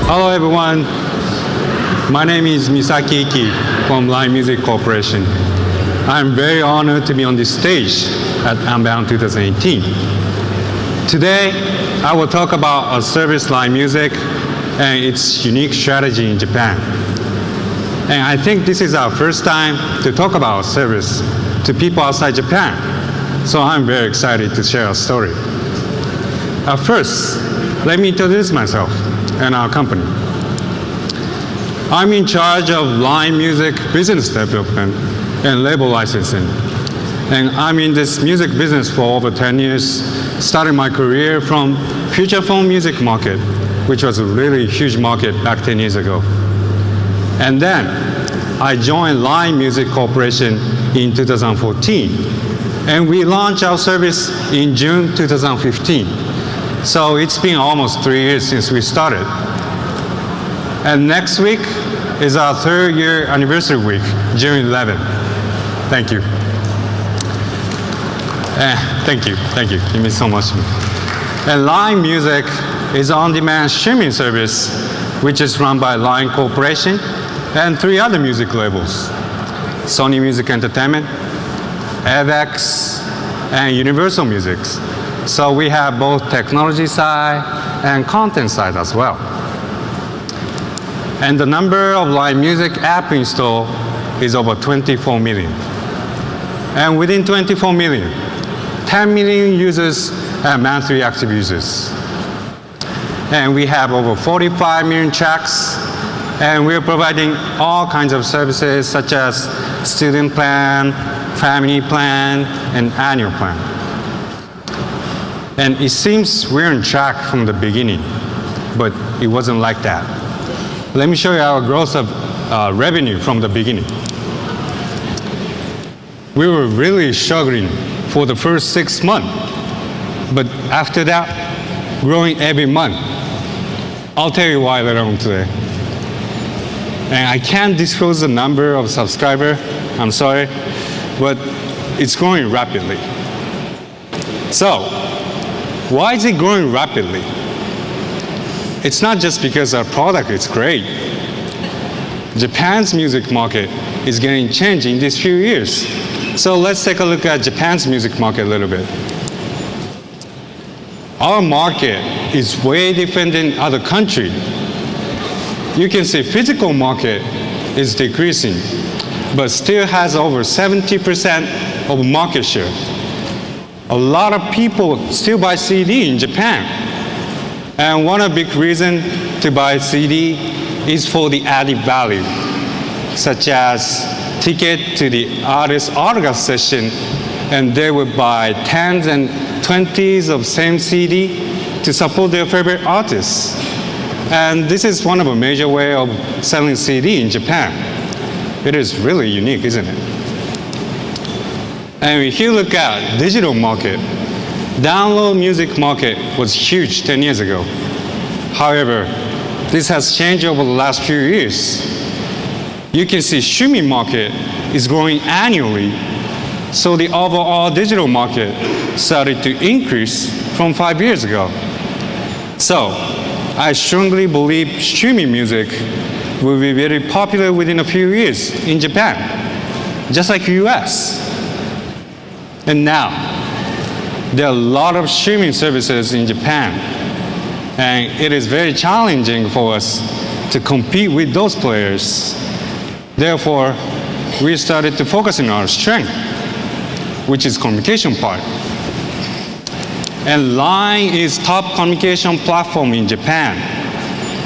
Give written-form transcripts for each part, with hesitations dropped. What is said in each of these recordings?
Hello everyone, my name is Misaki from Inline Music Corporation. I'm very honored to be on this stage at Unbound 2018. Today, I will talk about our service Inline Music and its unique strategy in Japan. And I think this is our first time to talk about our service to people outside Japan. So I'm very excited to share our story. First, let me introduce myself and our company. I'm in charge of Inline Music business development and label licensing. And I'm in this music business for over 10 years, starting my career from feature phone music market, which was a really huge market back 10 years ago. And then I joined Inline Music Corporation in 2014. And we launched our service in June 2015. So it's been almost 3 years since we started. And next week is our 3rd year anniversary week, June 11th. Thank you. Thank you. It means so much to me. And Inline Music is an on-demand streaming service which is run by Inline Corporation and 3 other music labels: Sony Music Entertainment, AveX, and Universal Music. So we have both technology side and content side as well. And the number of Inline Music App installed is over 24 million. And within 24 million, 10 million users are monthly active users. And we have over 45 million tracks, and we're providing all kinds of services such as student plan, family plan, and annual plan. And it seems we're on track from the beginning, but it wasn't like that. Let me show you our growth of revenue from the beginning. We were really struggling for the first 6 months, but after that, growing every month. I'll tell you why later on today. And I can't disclose the number of subscribers, I'm sorry, but it's growing rapidly. So, why is it growing rapidly? It's not just because our product is great. Japan's music market is getting changed in these few years. So let's take a look at Japan's music market a little bit. Our market is way different than other countries. You can see physical market is decreasing, but still has over 70% of market share. A lot of people still buy CD in Japan. And one of the big reasons to buy CD is for the added value, such as ticket to the artist's autograph session, and they would buy 10s and 20s of same CD to support their favorite artists. And this is one of a major way of selling CD in Japan. It is really unique, isn't it? And if you look at digital market, download music market was huge 10 years ago. However, this has changed over the last few years. You can see streaming market is growing annually, so the overall digital market started to increase from 5 years ago. So, I strongly believe streaming music will be very popular within a few years in Japan, just like US. And now, there are a lot of streaming services in Japan, and it is very challenging for us to compete with those players. Therefore, we started to focus on our strength, which is communication part. And Line is top communication platform in Japan,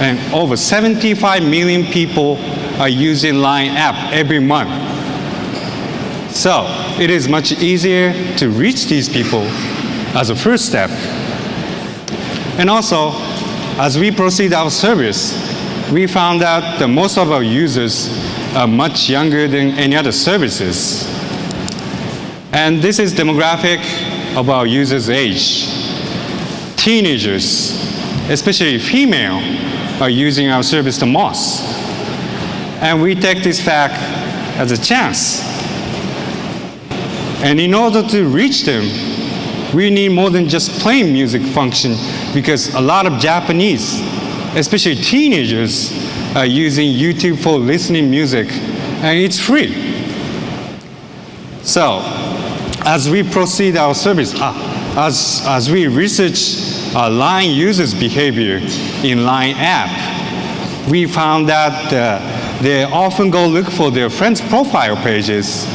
and over 75 million people are using Line app every month. So, it is much easier to reach these people as a first step. And also, as we proceed our service, we found out that most of our users are much younger than any other services. And this is demographic of our users' age. Teenagers, especially female, are using our service the most. And we take this fact as a chance. And in order to reach them, we need more than just playing music function, because a lot of Japanese especially teenagers, are using YouTube for listening music, and it's free. So, as we proceed our service, as we research Line users' behavior in Line app, we found that they often go look for their friends' profile pages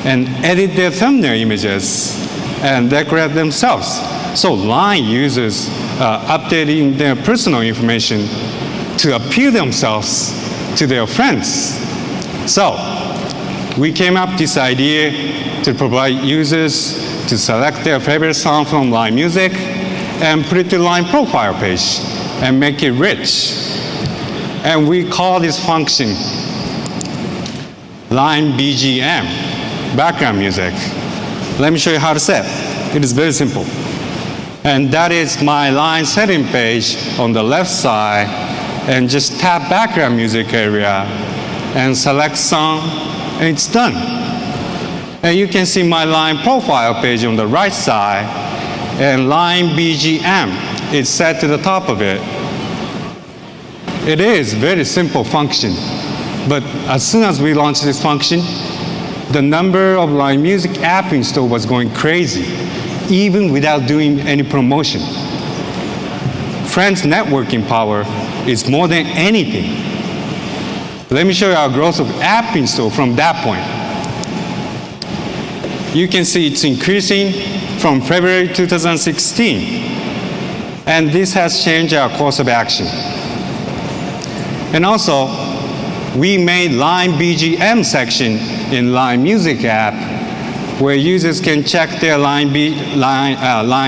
and edit their thumbnail images and decorate themselves. So Line users are updating their personal information to appeal themselves to their friends. So we came up with this idea to provide users to select their favorite song from Line Music and put it to Line profile page and make it rich. And we call this function Line BGM, background music. Let me show you how to set. It is very simple. And that is my Line setting page on the left side, and just tap background music area and select song, and it's done. And you can see my Line profile page on the right side, and Line BGM is set to the top of it. It is a very simple function, but as soon as we launched this function, the number of Line Music app install was going crazy, even without doing any promotion. Friends' networking power is more than anything. Let me show you our growth of app install from that point. You can see it's increasing from February 2016, and this has changed our course of action. And also, we made Line BGM section in Line Music app, where users can check their Line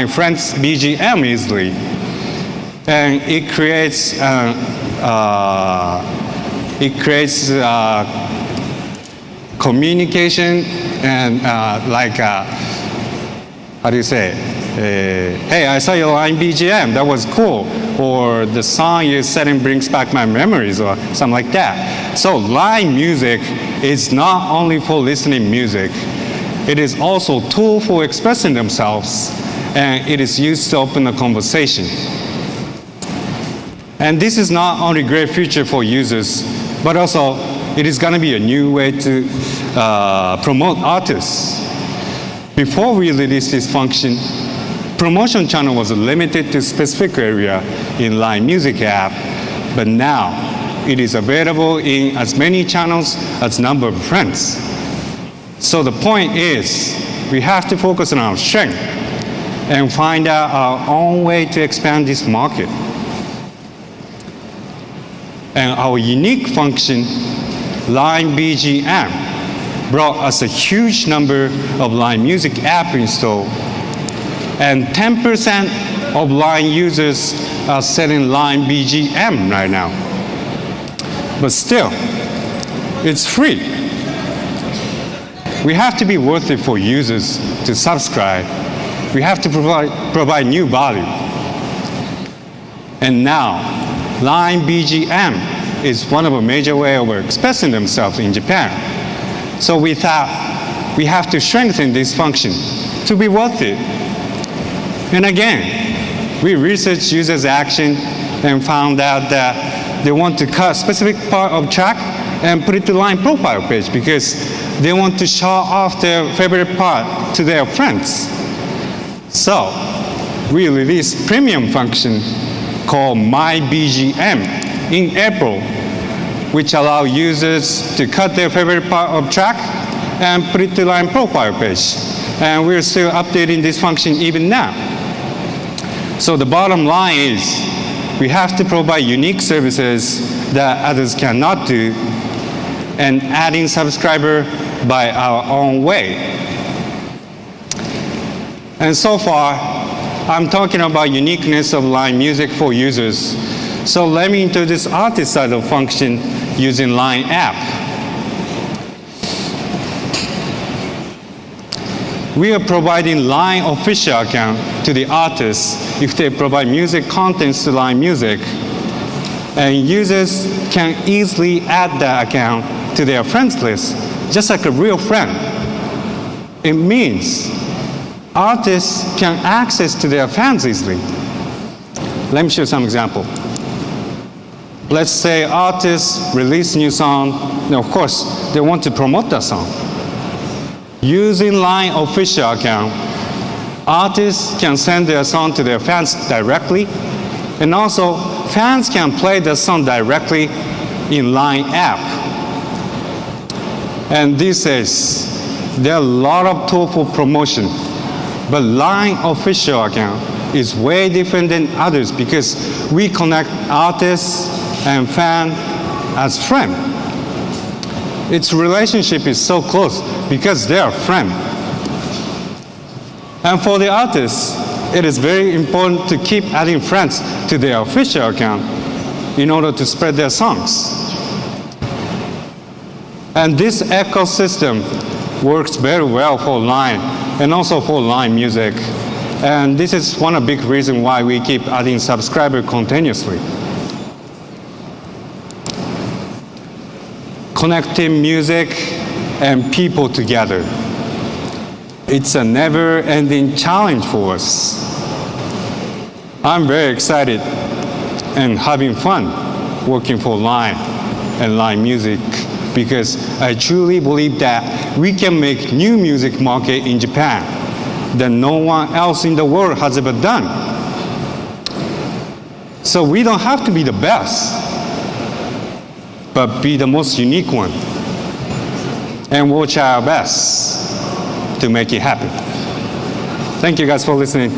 Friends BGM easily. And it creates communication and how do you say? Hey, I saw your Line BGM, that was cool. Or the song you're setting brings back my memories, or something like that. So Line Music is not only for listening music, it is also a tool for expressing themselves, and it is used to open a conversation. And this is not only a great feature for users, but also it is going to be a new way to promote artists. Before we released this function, promotion channel was limited to specific area in Line Music app, but now it is available in as many channels as number of friends. So the point is, we have to focus on our strength and find out our own way to expand this market. And our unique function, Line BGM, brought us a huge number of Line Music app install, and 10% of Line users are setting Line BGM right now. But still, it's free. We have to be worth it for users to subscribe. We have to provide new value. And now, Line BGM is one of a major ways of expressing themselves in Japan. So we thought we have to strengthen this function to be worth it. And again, we researched users' action and found out that they want to cut a specific part of track and put it to Line profile page because they want to show off their favorite part to their friends. So we released premium function called My BGM in April, which allow users to cut their favorite part of track and put it to Line profile page. And we're still updating this function even now. So the bottom line is, we have to provide unique services that others cannot do, and adding subscriber by our own way. And so far, I'm talking about uniqueness of Line Music for users. So let me introduce artist side of function using Line app. We are providing Line official account to the artists if they provide music contents to Line Music. And users can easily add that account to their friends list, just like a real friend. It means artists can access to their fans easily. Let me show you some example. Let's say artists release new song. Now, of course, they want to promote that song. Using Line official account, artists can send their song to their fans directly, and also fans can play the song directly in Line app. And these days, there are a lot of tools for promotion, but Line official account is way different than others because we connect artists and fans as friends. Its relationship is so close because they are friends. And for the artists, it is very important to keep adding friends to their official account in order to spread their songs. And this ecosystem works very well for Line and also for Line Music. And this is one of the big reasons why we keep adding subscribers continuously. Connecting music and people together. It's a never-ending challenge for us. I'm very excited and having fun working for Line and Line Music because I truly believe that we can make new music market in Japan that no one else in the world has ever done. So we don't have to be the best, but be the most unique one. And we'll try our best to make it happen. Thank you guys for listening.